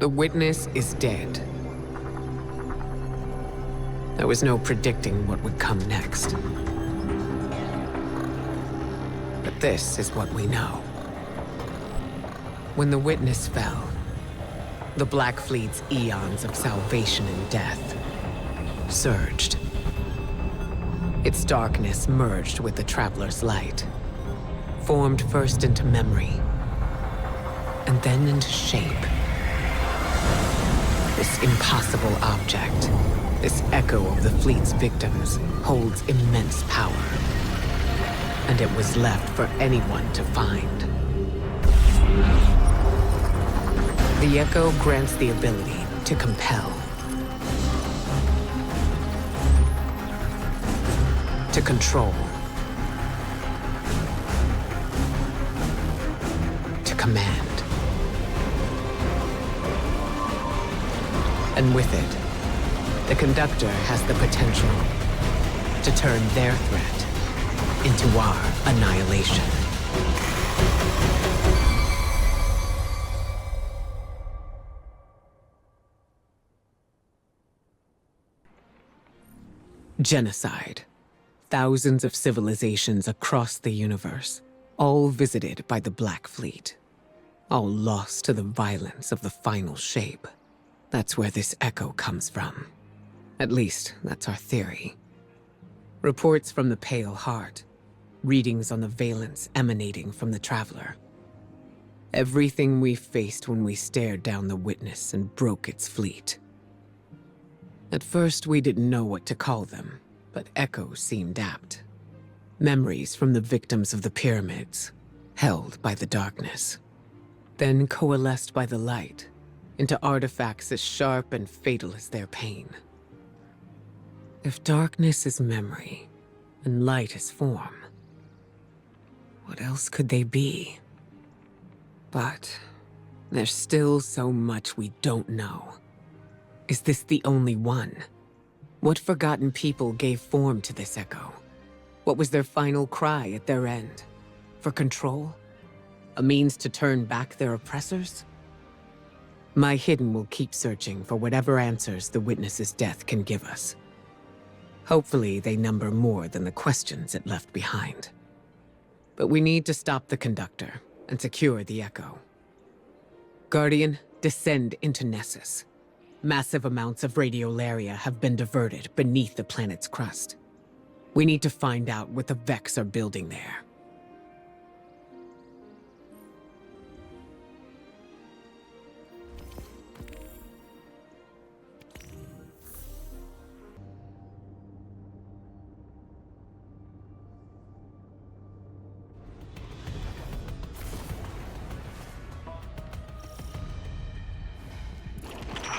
The Witness is dead. There was no predicting what would come next. But this is what we know. When the Witness fell, the Black Fleet's eons of salvation and death surged. Its darkness merged with the Traveler's light, formed first into memory, and then into shape. This impossible object, this echo of the fleet's victims, holds immense power. And it was left for anyone to find. The echo grants the ability to compel, to control, to command. And with it, the Conductor has the potential to turn their threat into our annihilation. Genocide. Thousands of civilizations across the universe, all visited by the Black Fleet. All lost to the violence of the final shape. That's where this echo comes from. At least, that's our theory. Reports from the Pale Heart. Readings on the valence emanating from the Traveler. Everything we faced when we stared down the Witness and broke its fleet. At first, we didn't know what to call them, but echoes seemed apt. Memories from the victims of the pyramids, held by the darkness. Then coalesced by the light, into artifacts as sharp and fatal as their pain. If darkness is memory, and light is form, what else could they be? But there's still so much we don't know. Is this the only one? What forgotten people gave form to this echo? What was their final cry at their end? For control? A means to turn back their oppressors? My Hidden will keep searching for whatever answers the Witness's death can give us. Hopefully they number more than the questions it left behind. But we need to stop the Conductor and secure the echo. Guardian, descend into Nessus. Massive amounts of radiolaria have been diverted beneath the planet's crust. We need to find out what the Vex are building there.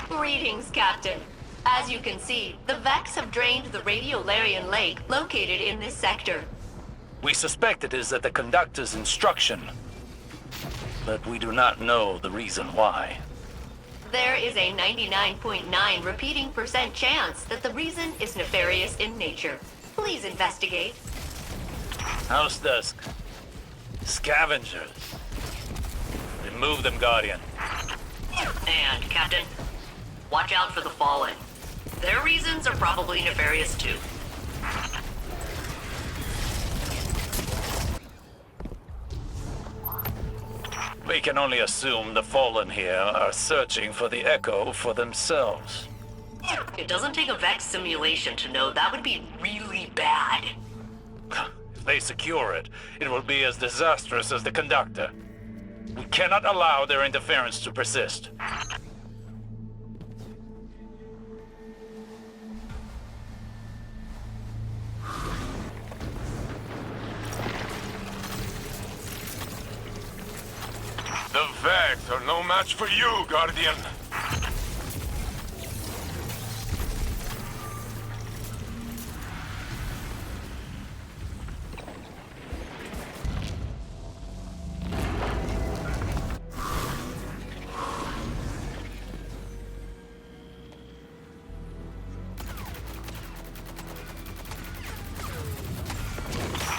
Greetings, Captain. As you can see, the Vex have drained the Radiolarian Lake located in this sector. We suspect it is at the Conductor's instruction, but we do not know the reason why. There is a 99.9 repeating % chance that the reason is nefarious in nature. Please investigate. House Dusk. Scavengers. Remove them, Guardian. And, Captain, watch out for the Fallen. Their reasons are probably nefarious too. We can only assume the Fallen here are searching for the Echo for themselves. It doesn't take a Vex simulation to know that would be really bad. If they secure it, it will be as disastrous as the Conductor. We cannot allow their interference to persist. The Vex are no match for you, Guardian.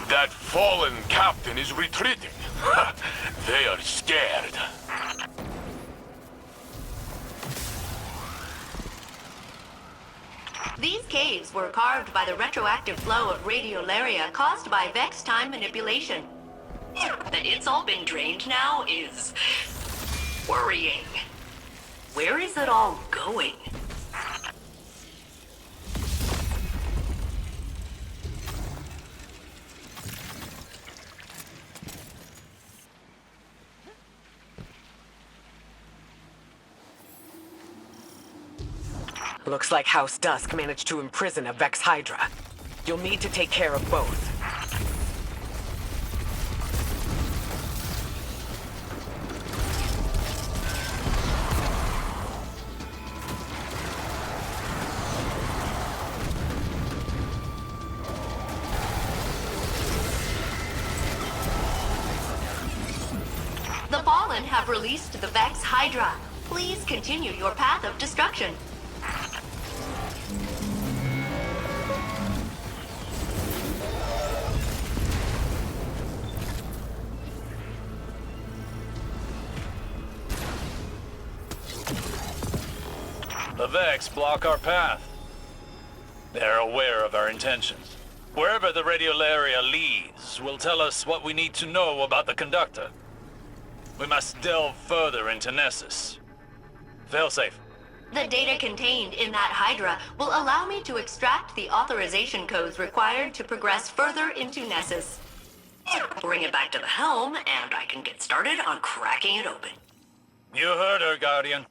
That fallen captain is retreating. They are scared. These caves were carved by the retroactive flow of radiolaria caused by Vex time manipulation. That it's all been drained now is worrying. Where is it all going? Looks like House Dusk managed to imprison a Vex Hydra. You'll need to take care of both. The Fallen have released the Vex Hydra. Please continue your path of destruction. The Vex block our path. They're aware of our intentions. Wherever the radiolaria leads will tell us what we need to know about the Conductor. We must delve further into Nessus. Failsafe. The data contained in that Hydra will allow me to extract the authorization codes required to progress further into Nessus. Bring it back to the helm, and I can get started on cracking it open. You heard her, Guardian.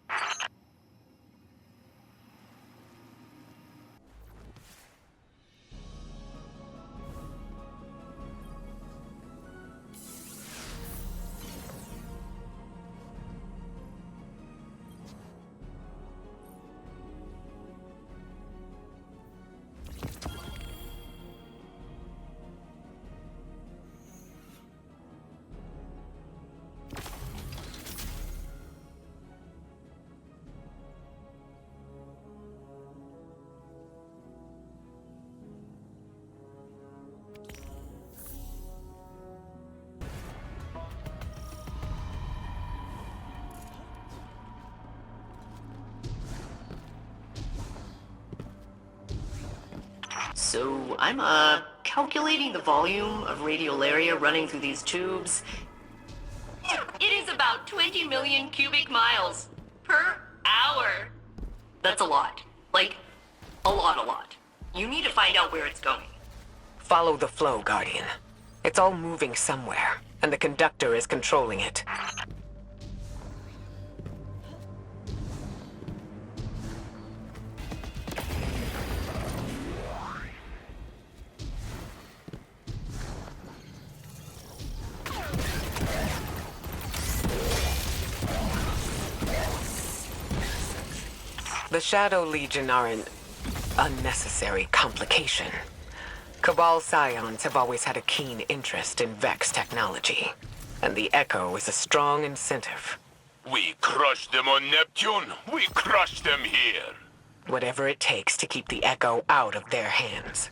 So, I'm, calculating the volume of radiolaria running through these tubes. It is about 20 million cubic miles per hour. That's a lot. Like, a lot. You need to find out where it's going. Follow the flow, Guardian. It's all moving somewhere, and the Conductor is controlling it. The Shadow Legion are an unnecessary complication. Cabal Scions have always had a keen interest in Vex technology, and the Echo is a strong incentive. We crushed them on Neptune. We crushed them here. Whatever it takes to keep the Echo out of their hands.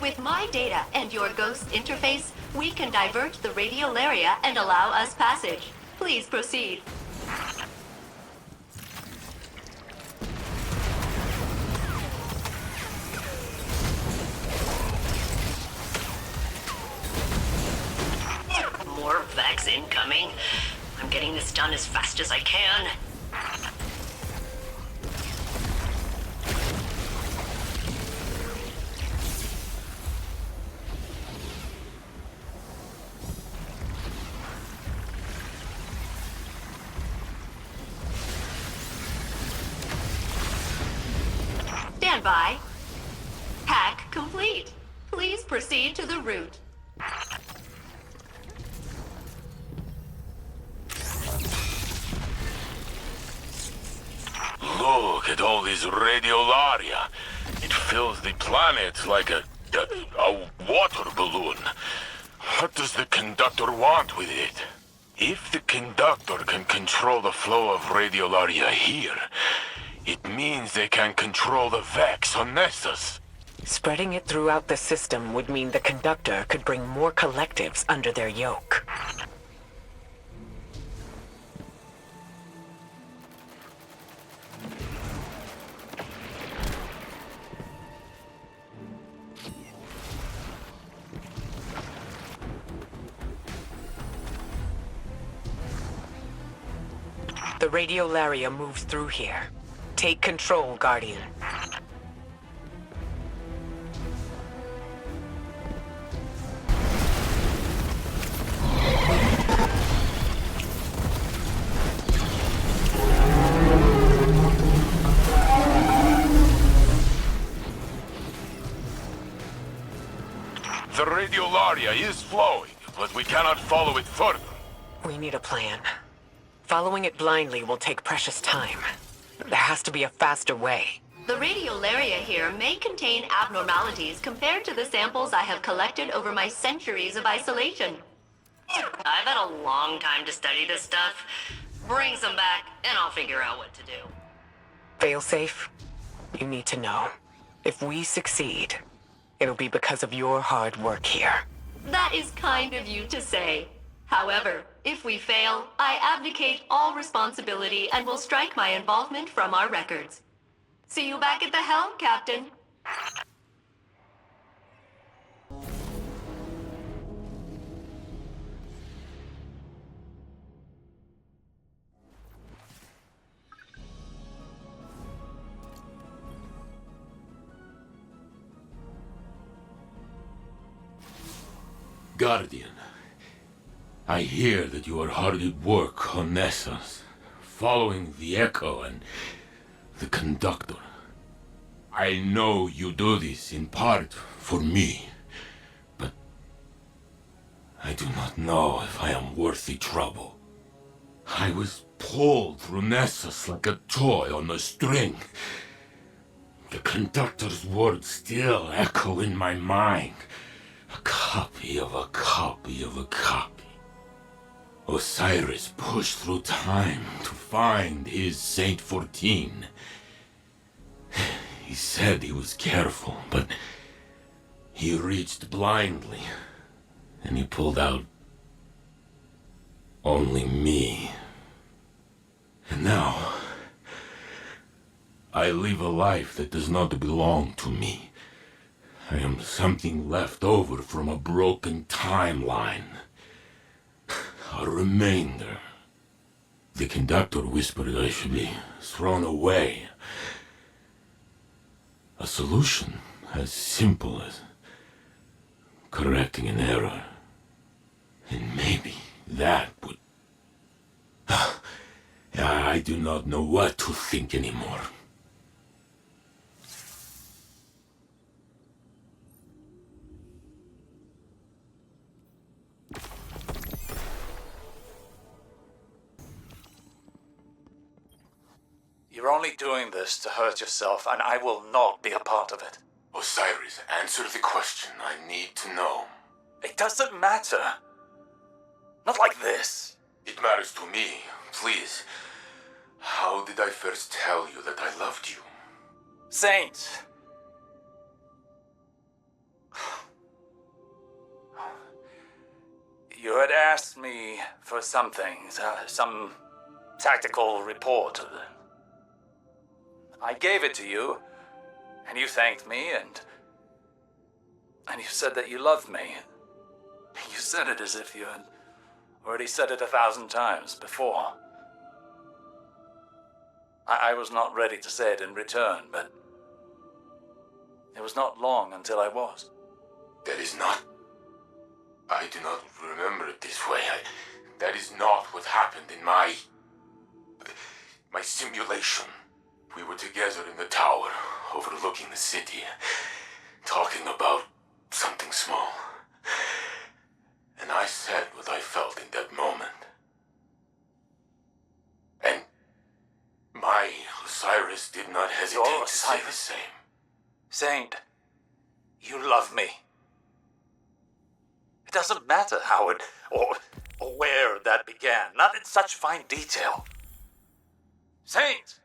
With my data and your Ghost interface, we can divert the radiolaria and allow us passage. Please proceed. More Vex incoming. I'm getting this done as fast as I can. Stand by. Hack complete. Please proceed to the route. Look at all this radiolaria. It fills the planet like a water balloon. What does the Conductor want with it? If the conductor can control the flow of radiolaria here, it means they can control the Vex on Nessus. Spreading it throughout the system would mean the conductor could bring more collectives under their yoke. The radiolaria moves through here. Take control, Guardian. The radiolaria is flowing, but we cannot follow it further. We need a plan. Following it blindly will take precious time. There has to be a faster way. The radiolaria here may contain abnormalities compared to the samples I have collected over my centuries of isolation. I've had a long time to study this stuff. Bring some back, and I'll figure out what to do. Failsafe, you need to know. If we succeed, it'll be because of your hard work here. That is kind of you to say. However, if we fail, I abdicate all responsibility and will strike my involvement from our records. See you back at the helm, Captain. Guardian, I hear that you are hard at work on Nessus, following the Echo and the Conductor. I know you do this in part for me, but I do not know if I am worthy trouble. I was pulled through Nessus like a toy on a string. The Conductor's words still echo in my mind. A copy of a copy of a copy. Osiris pushed through time to find his Saint 14. He said he was careful, but he reached blindly, and he pulled out only me. And now, I live a life that does not belong to me. I am something left over from a broken timeline. A remainder. The Conductor whispered I should be thrown away. A solution as simple as correcting an error. And maybe that would... I do not know what to think anymore. You're only doing this to hurt yourself, and I will not be a part of it. Osiris, answer the question I need to know. It doesn't matter. Not like this. It matters to me. Please. How did I first tell you that I loved you? Saint. You had asked me for something, some tactical report. I gave it to you, and you thanked me, and you said that you loved me. You said it as if you had already said it 1,000 times before. I was not ready to say it in return, but it was not long until I was. That is not... I do not remember it this way. That is not what happened in my simulation. We were together in the tower, overlooking the city, talking about something small. And I said what I felt in that moment. And my Osiris did not hesitate to say the same. Saint, you love me. It doesn't matter how it, or or where that began, not in such fine detail. Saint!